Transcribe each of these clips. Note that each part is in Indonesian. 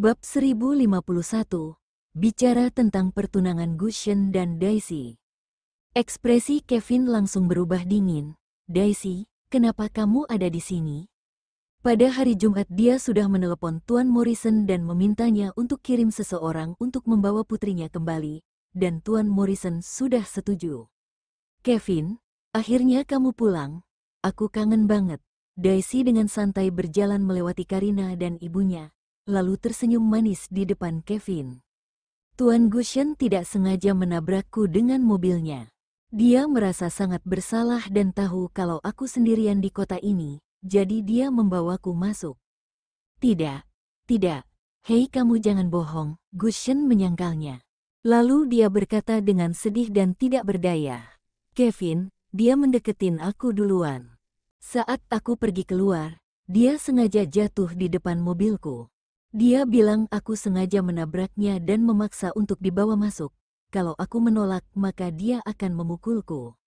Bab 1051, bicara tentang pertunangan Gushen dan Daisy. Ekspresi Kevin langsung berubah dingin. Daisy, kenapa kamu ada di sini? Pada hari Jumat dia sudah menelepon Tuan Morrison dan memintanya untuk kirim seseorang untuk membawa putrinya kembali, dan Tuan Morrison sudah setuju. Kevin, akhirnya kamu pulang. Aku kangen banget. Daisy dengan santai berjalan melewati Karina dan ibunya, lalu tersenyum manis di depan Kevin. Tuan Gushen tidak sengaja menabrakku dengan mobilnya. Dia merasa sangat bersalah dan tahu kalau aku sendirian di kota ini, jadi dia membawaku masuk. Tidak, tidak. Hei kamu jangan bohong, Gushen menyangkalnya. Lalu dia berkata dengan sedih dan tidak berdaya. Kevin, dia mendeketin aku duluan. Saat aku pergi keluar, dia sengaja jatuh di depan mobilku. Dia bilang aku sengaja menabraknya dan memaksa untuk dibawa masuk. Kalau aku menolak, maka dia akan memukulku.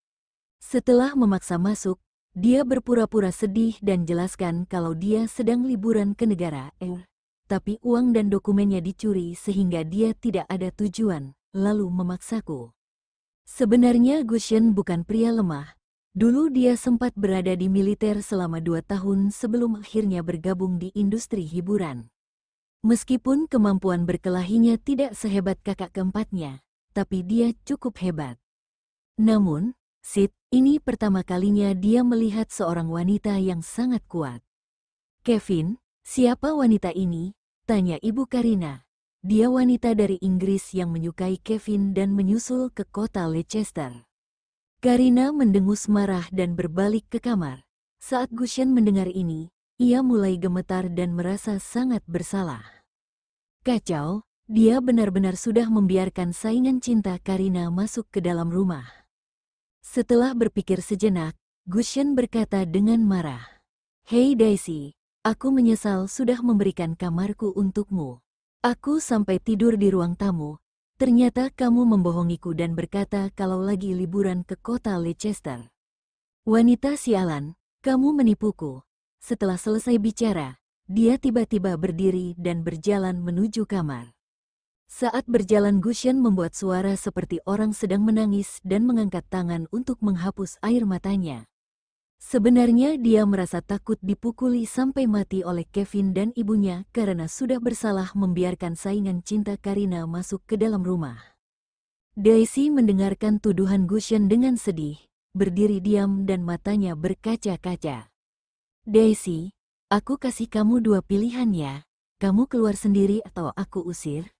Setelah memaksa masuk, dia berpura-pura sedih dan jelaskan kalau dia sedang liburan ke negara tapi uang dan dokumennya dicuri sehingga dia tidak ada tujuan, lalu memaksaku. Sebenarnya Gushen bukan pria lemah. Dulu dia sempat berada di militer selama 2 tahun sebelum akhirnya bergabung di industri hiburan. Meskipun kemampuan berkelahinya tidak sehebat kakak keempatnya, tapi dia cukup hebat. Namun, Sid, ini pertama kalinya dia melihat seorang wanita yang sangat kuat. Kevin, siapa wanita ini? Tanya Ibu Karina. Dia wanita dari Inggris yang menyukai Kevin dan menyusul ke kota Leicester. Karina mendengus marah dan berbalik ke kamar. Saat Gushen mendengar ini, ia mulai gemetar dan merasa sangat bersalah. Kacau, dia benar-benar sudah membiarkan saingan cinta Karina masuk ke dalam rumah. Setelah berpikir sejenak, Gushen berkata dengan marah. Hei Daisy, aku menyesal sudah memberikan kamarku untukmu. Aku sampai tidur di ruang tamu. Ternyata kamu membohongiku dan berkata kalau lagi liburan ke kota Leicester. Wanita sialan, kamu menipuku. Setelah selesai bicara, dia tiba-tiba berdiri dan berjalan menuju kamar. Saat berjalan Gushen membuat suara seperti orang sedang menangis dan mengangkat tangan untuk menghapus air matanya. Sebenarnya dia merasa takut dipukuli sampai mati oleh Kevin dan ibunya karena sudah bersalah membiarkan saingan cinta Karina masuk ke dalam rumah. Daisy mendengarkan tuduhan Gushen dengan sedih, berdiri diam dan matanya berkaca-kaca. Daisy, aku kasih kamu 2 pilihan ya, kamu keluar sendiri atau aku usir.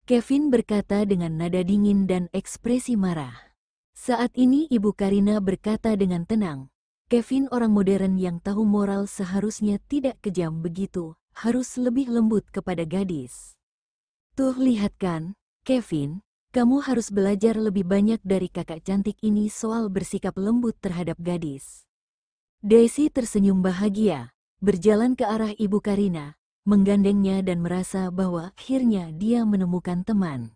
Kevin berkata dengan nada dingin dan ekspresi marah. Saat ini Ibu Karina berkata dengan tenang. Kevin orang modern yang tahu moral seharusnya tidak kejam begitu, harus lebih lembut kepada gadis. Tuh lihat kan, Kevin, kamu harus belajar lebih banyak dari kakak cantik ini soal bersikap lembut terhadap gadis. Daisy tersenyum bahagia, berjalan ke arah Ibu Karina, menggandengnya dan merasa bahwa akhirnya dia menemukan teman.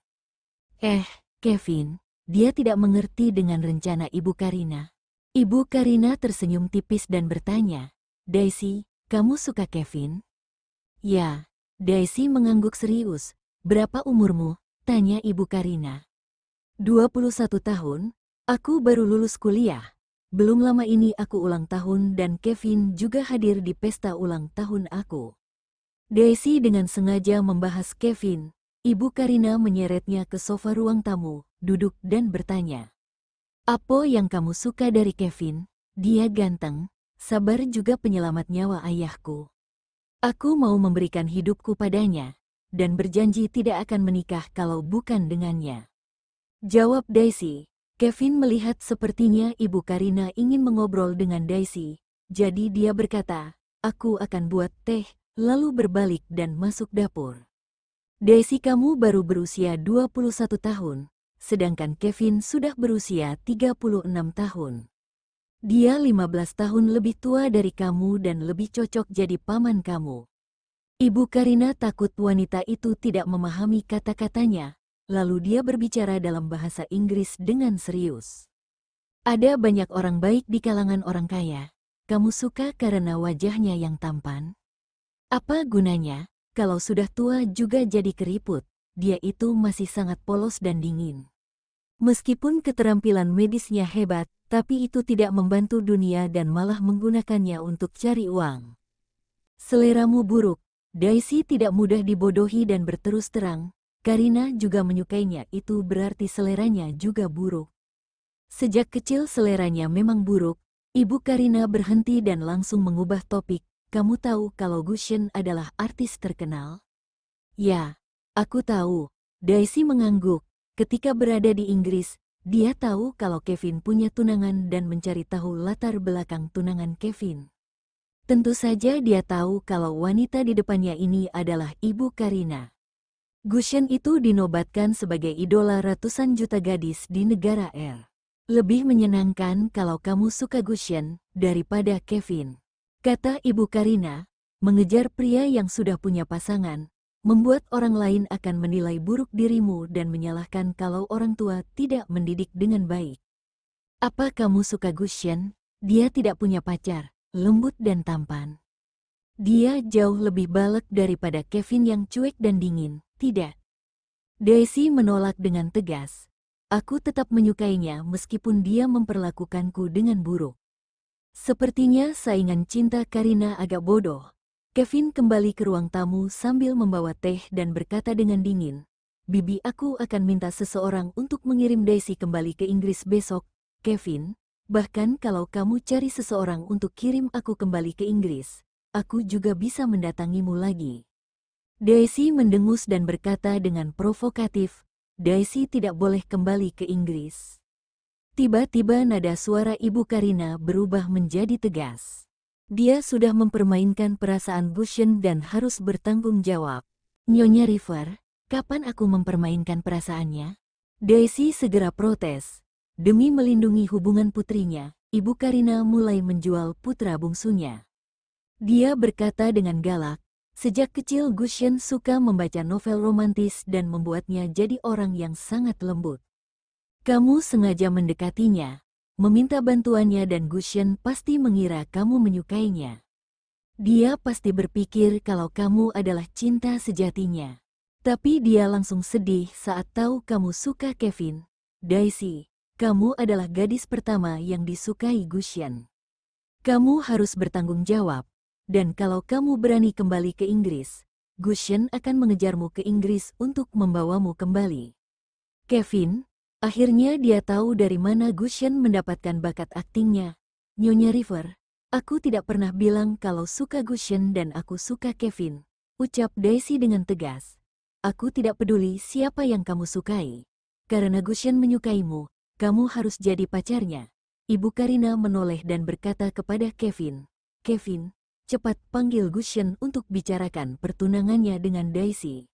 Kevin, dia tidak mengerti dengan rencana Ibu Karina. Ibu Karina tersenyum tipis dan bertanya, Daisy, kamu suka Kevin? Ya, Daisy mengangguk serius. Berapa umurmu? Tanya Ibu Karina. 21 tahun, aku baru lulus kuliah. Belum lama ini aku ulang tahun dan Kevin juga hadir di pesta ulang tahun aku. Daisy dengan sengaja membahas Kevin. Ibu Karina menyeretnya ke sofa ruang tamu, duduk dan bertanya. Apa yang kamu suka dari Kevin? Dia ganteng, sabar juga penyelamat nyawa ayahku. Aku mau memberikan hidupku padanya, dan berjanji tidak akan menikah kalau bukan dengannya. Jawab Daisy. Kevin melihat sepertinya Ibu Karina ingin mengobrol dengan Daisy, jadi dia berkata, aku akan buat teh, lalu berbalik dan masuk dapur. Daisy kamu baru berusia 21 tahun. Sedangkan Kevin sudah berusia 36 tahun. Dia 15 tahun lebih tua dari kamu dan lebih cocok jadi paman kamu. Ibu Karina takut wanita itu tidak memahami kata-katanya, lalu dia berbicara dalam bahasa Inggris dengan serius. Ada banyak orang baik di kalangan orang kaya. Kamu suka karena wajahnya yang tampan? Apa gunanya? kalau sudah tua juga jadi keriput. Dia itu masih sangat polos dan dingin. Meskipun keterampilan medisnya hebat, tapi itu tidak membantu dunia dan malah menggunakannya untuk cari uang. Seleramu buruk. Daisy tidak mudah dibodohi dan berterus terang, Karina juga menyukainya, itu berarti seleranya juga buruk. Sejak kecil seleranya memang buruk. Ibu Karina berhenti dan langsung mengubah topik. Kamu tahu kalau Gushen adalah artis terkenal? Ya, aku tahu. Daisy mengangguk. Ketika berada di Inggris, dia tahu kalau Kevin punya tunangan dan mencari tahu latar belakang tunangan Kevin. Tentu saja dia tahu kalau wanita di depannya ini adalah Ibu Karina. Gushen itu dinobatkan sebagai idola ratusan juta gadis di negara R. Lebih menyenangkan kalau kamu suka Gushen daripada Kevin, kata Ibu Karina. Mengejar pria yang sudah punya pasangan membuat orang lain akan menilai buruk dirimu dan menyalahkan kalau orang tua tidak mendidik dengan baik. Apa kamu suka Gushen? Dia tidak punya pacar, lembut dan tampan. Dia jauh lebih balak daripada Kevin yang cuek dan dingin, tidak. Daisy menolak dengan tegas. Aku tetap menyukainya meskipun dia memperlakukanku dengan buruk. Sepertinya saingan cinta Karina agak bodoh. Kevin kembali ke ruang tamu sambil membawa teh dan berkata dengan dingin, Bibi, aku akan minta seseorang untuk mengirim Daisy kembali ke Inggris besok, Kevin. Bahkan kalau kamu cari seseorang untuk kirim aku kembali ke Inggris, aku juga bisa mendatangimu lagi. Daisy mendengus dan berkata dengan provokatif, Daisy tidak boleh kembali ke Inggris. Tiba-tiba nada suara Ibu Karina berubah menjadi tegas. Dia sudah mempermainkan perasaan Gushen dan harus bertanggung jawab. Nyonya River, kapan aku mempermainkan perasaannya? Daisy segera protes. Demi melindungi hubungan putrinya, Ibu Karina mulai menjual putra bungsunya. Dia berkata dengan galak, sejak kecil Gushen suka membaca novel romantis dan membuatnya jadi orang yang sangat lembut. Kamu sengaja mendekatinya, meminta bantuannya dan Gushen pasti mengira kamu menyukainya. Dia pasti berpikir kalau kamu adalah cinta sejatinya. Tapi dia langsung sedih saat tahu kamu suka Kevin. Daisy, kamu adalah gadis pertama yang disukai Gushen. Kamu harus bertanggung jawab. Dan kalau kamu berani kembali ke Inggris, Gushen akan mengejarmu ke Inggris untuk membawamu kembali. Kevin, akhirnya dia tahu dari mana Gushen mendapatkan bakat aktingnya. Nyonya River, aku tidak pernah bilang kalau suka Gushen dan aku suka Kevin, ucap Daisy dengan tegas. Aku tidak peduli siapa yang kamu sukai. Karena Gushen menyukaimu, kamu harus jadi pacarnya. Ibu Karina menoleh dan berkata kepada Kevin, Kevin, cepat panggil Gushen untuk bicarakan pertunangannya dengan Daisy.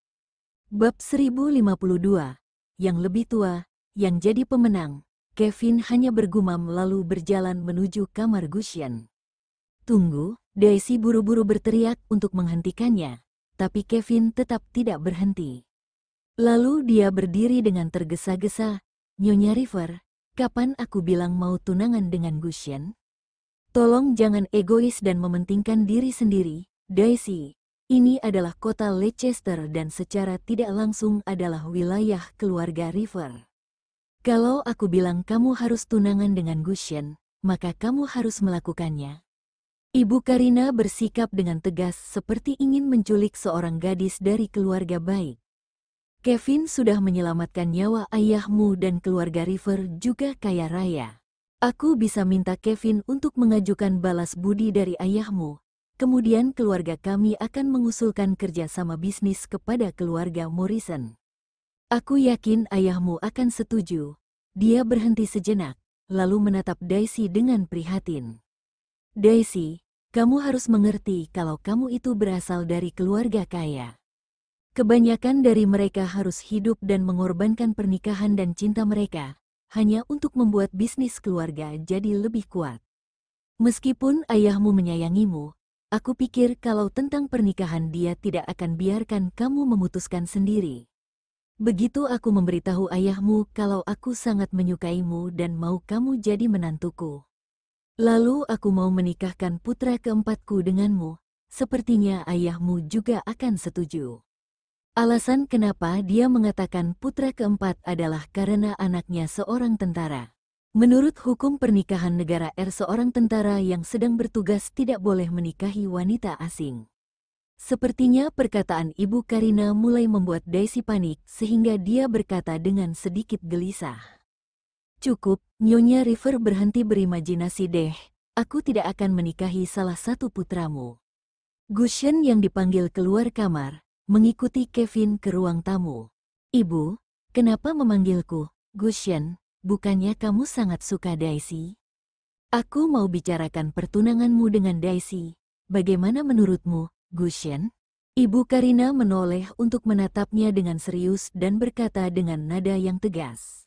Bab 1052, yang lebih tua, yang jadi pemenang. Kevin hanya bergumam lalu berjalan menuju kamar Gushen. Tunggu, Daisy buru-buru berteriak untuk menghentikannya, tapi Kevin tetap tidak berhenti. Lalu dia berdiri dengan tergesa-gesa, Nyonya River, kapan aku bilang mau tunangan dengan Gushen? Tolong jangan egois dan mementingkan diri sendiri, Daisy. Ini adalah kota Leicester dan secara tidak langsung adalah wilayah keluarga River. Kalau aku bilang kamu harus tunangan dengan Gushen, maka kamu harus melakukannya. Ibu Karina bersikap dengan tegas seperti ingin menculik seorang gadis dari keluarga baik. Kevin sudah menyelamatkan nyawa ayahmu dan keluarga River juga kaya raya. Aku bisa minta Kevin untuk mengajukan balas budi dari ayahmu. Kemudian keluarga kami akan mengusulkan kerjasama bisnis kepada keluarga Morrison. Aku yakin ayahmu akan setuju. Dia berhenti sejenak, lalu menatap Daisy dengan prihatin. Daisy, kamu harus mengerti kalau kamu itu berasal dari keluarga kaya. Kebanyakan dari mereka harus hidup dan mengorbankan pernikahan dan cinta mereka, hanya untuk membuat bisnis keluarga jadi lebih kuat. Meskipun ayahmu menyayangimu, aku pikir kalau tentang pernikahan dia tidak akan biarkan kamu memutuskan sendiri. Begitu aku memberitahu ayahmu kalau aku sangat menyukaimu dan mau kamu jadi menantuku. Lalu aku mau menikahkan putra keempatku denganmu, sepertinya ayahmu juga akan setuju. Alasan kenapa dia mengatakan putra keempat adalah karena anaknya seorang tentara. Menurut hukum pernikahan negara seorang tentara yang sedang bertugas tidak boleh menikahi wanita asing. Sepertinya perkataan Ibu Karina mulai membuat Daisy panik sehingga dia berkata dengan sedikit gelisah. Cukup, Nyonya River berhenti berimajinasi deh. Aku tidak akan menikahi salah satu putramu. Gushen yang dipanggil keluar kamar, mengikuti Kevin ke ruang tamu. Ibu, kenapa memanggilku, Gushen? Bukannya kamu sangat suka Daisy? Aku mau bicarakan pertunanganmu dengan Daisy. Bagaimana menurutmu, Gushen? Ibu Karina menoleh untuk menatapnya dengan serius dan berkata dengan nada yang tegas.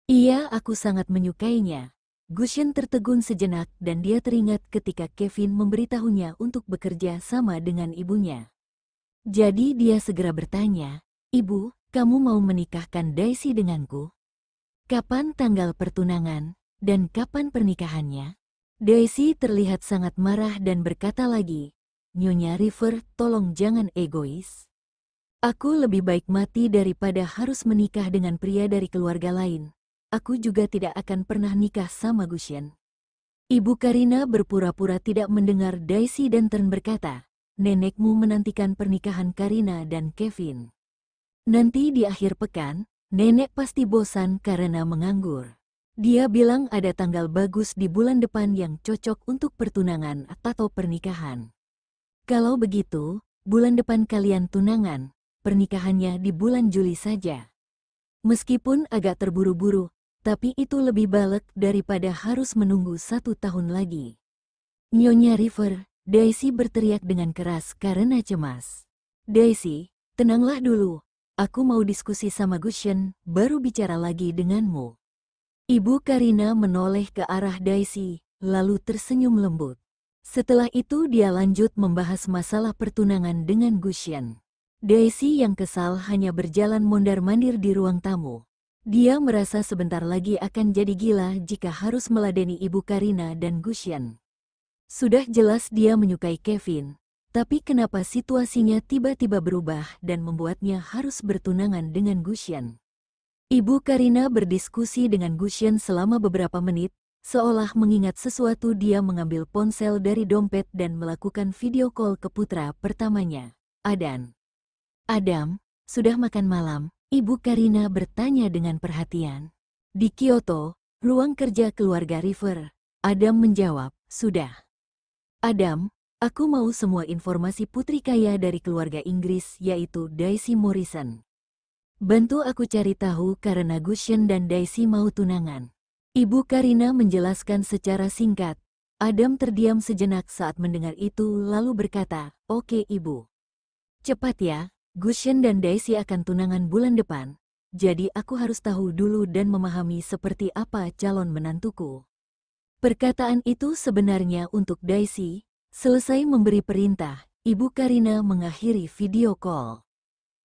Iya, aku sangat menyukainya. Gushen tertegun sejenak dan dia teringat ketika Kevin memberitahunya untuk bekerja sama dengan ibunya. Jadi dia segera bertanya, Ibu, kamu mau menikahkan Daisy denganku? Kapan tanggal pertunangan, dan kapan pernikahannya? Daisy terlihat sangat marah dan berkata lagi, Nyonya River, tolong jangan egois. Aku lebih baik mati daripada harus menikah dengan pria dari keluarga lain. Aku juga tidak akan pernah nikah sama Gushen. Ibu Karina berpura-pura tidak mendengar Daisy dan berkata, nenekmu menantikan pernikahan Karina dan Kevin. Nanti di akhir pekan, nenek pasti bosan karena menganggur. Dia bilang ada tanggal bagus di bulan depan yang cocok untuk pertunangan atau pernikahan. Kalau begitu, bulan depan kalian tunangan, pernikahannya di bulan Juli saja. Meskipun agak terburu-buru, tapi itu lebih balek daripada harus menunggu 1 tahun lagi. Nyonya River, Daisy berteriak dengan keras karena cemas. Daisy, tenanglah dulu. Aku mau diskusi sama Gushen, baru bicara lagi denganmu. Ibu Karina menoleh ke arah Daisy, lalu tersenyum lembut. Setelah itu dia lanjut membahas masalah pertunangan dengan Gushen. Daisy yang kesal hanya berjalan mondar-mandir di ruang tamu. Dia merasa sebentar lagi akan jadi gila jika harus meladeni Ibu Karina dan Gushen. Sudah jelas dia menyukai Kevin, tapi kenapa situasinya tiba-tiba berubah dan membuatnya harus bertunangan dengan Gushen? Ibu Karina berdiskusi dengan Gushen selama beberapa menit, seolah mengingat sesuatu. Dia mengambil ponsel dari dompet dan melakukan video call ke putra pertamanya, Adam. Adam, sudah makan malam? Ibu Karina bertanya dengan perhatian. Di Kyoto, ruang kerja keluarga River, Adam menjawab, sudah. Adam, aku mau semua informasi putri kaya dari keluarga Inggris yaitu Daisy Morrison. Bantu aku cari tahu karena Gushen dan Daisy mau tunangan. Ibu Karina menjelaskan secara singkat. Adam terdiam sejenak saat mendengar itu lalu berkata, Oke ibu. Cepat ya. Gushen dan Daisy akan tunangan bulan depan, jadi aku harus tahu dulu dan memahami seperti apa calon menantuku. Perkataan itu sebenarnya untuk Daisy. Selesai memberi perintah, Ibu Karina mengakhiri video call.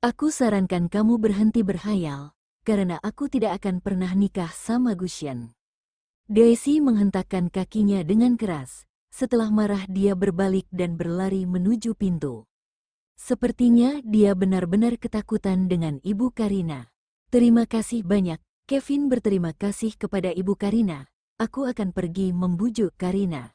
Aku sarankan kamu berhenti berhayal, karena aku tidak akan pernah nikah sama Gushen. Daisy menghentakkan kakinya dengan keras. Setelah marah dia berbalik dan berlari menuju pintu. Sepertinya dia benar-benar ketakutan dengan Ibu Karina. Terima kasih banyak, Kevin berterima kasih kepada Ibu Karina. Aku akan pergi membujuk Karina.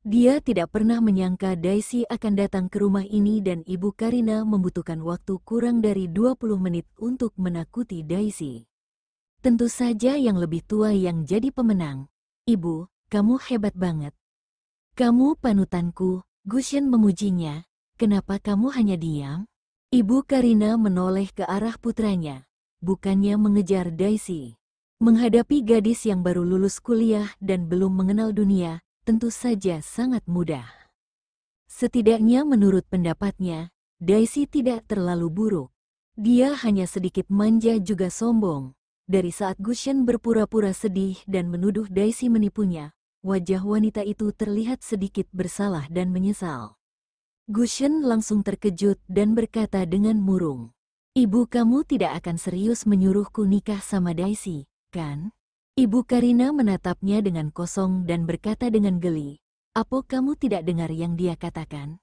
Dia tidak pernah menyangka Daisy akan datang ke rumah ini dan Ibu Karina membutuhkan waktu kurang dari 20 menit untuk menakuti Daisy. Tentu saja yang lebih tua yang jadi pemenang. Ibu, kamu hebat banget. Kamu panutanku, Gushen memujinya. Kenapa kamu hanya diam? Ibu Karina menoleh ke arah putranya, bukannya mengejar Daisy. Menghadapi gadis yang baru lulus kuliah dan belum mengenal dunia, tentu saja sangat mudah. Setidaknya menurut pendapatnya, Daisy tidak terlalu buruk. Dia hanya sedikit manja juga sombong. Dari saat Gushen berpura-pura sedih dan menuduh Daisy menipunya, wajah wanita itu terlihat sedikit bersalah dan menyesal. Gushen langsung terkejut dan berkata dengan murung, Ibu kamu tidak akan serius menyuruhku nikah sama Daisy, kan? Ibu Karina menatapnya dengan kosong dan berkata dengan geli, Apa kamu tidak dengar yang dia katakan?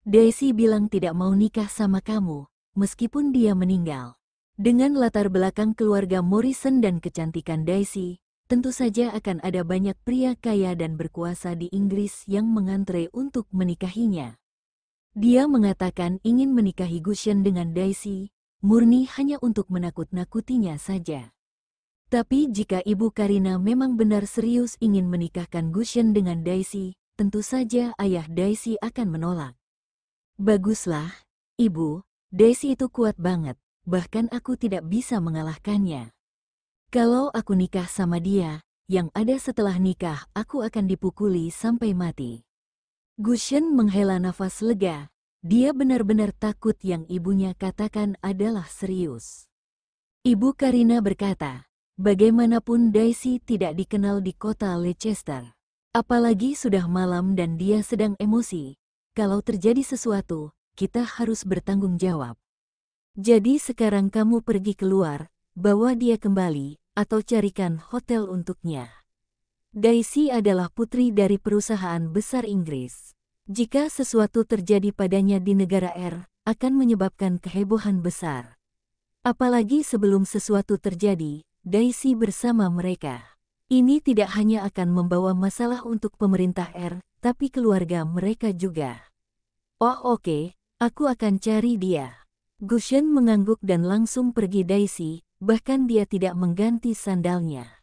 Daisy bilang tidak mau nikah sama kamu, meskipun dia meninggal. Dengan latar belakang keluarga Morrison dan kecantikan Daisy, tentu saja akan ada banyak pria kaya dan berkuasa di Inggris yang mengantre untuk menikahinya. Dia mengatakan ingin menikahi Gushen dengan Daisy, murni hanya untuk menakut-nakutinya saja. Tapi jika Ibu Karina memang benar serius ingin menikahkan Gushen dengan Daisy, tentu saja ayah Daisy akan menolak. Baguslah, Ibu, Daisy itu kuat banget, bahkan aku tidak bisa mengalahkannya. Kalau aku nikah sama dia, yang ada setelah nikah aku akan dipukuli sampai mati. Gushen menghela nafas lega, dia benar-benar takut yang ibunya katakan adalah serius. Ibu Karina berkata, bagaimanapun Daisy tidak dikenal di kota Leicester. Apalagi sudah malam dan dia sedang emosi. Kalau terjadi sesuatu, kita harus bertanggung jawab. Jadi sekarang kamu pergi keluar, bawa dia kembali, atau carikan hotel untuknya. Daisy adalah putri dari perusahaan besar Inggris. Jika sesuatu terjadi padanya di negara R, akan menyebabkan kehebohan besar. Apalagi sebelum sesuatu terjadi, Daisy bersama mereka. Ini tidak hanya akan membawa masalah untuk pemerintah R, tapi keluarga mereka juga. Oh oke, aku akan cari dia. Gushen mengangguk dan langsung pergi Daisy, bahkan dia tidak mengganti sandalnya.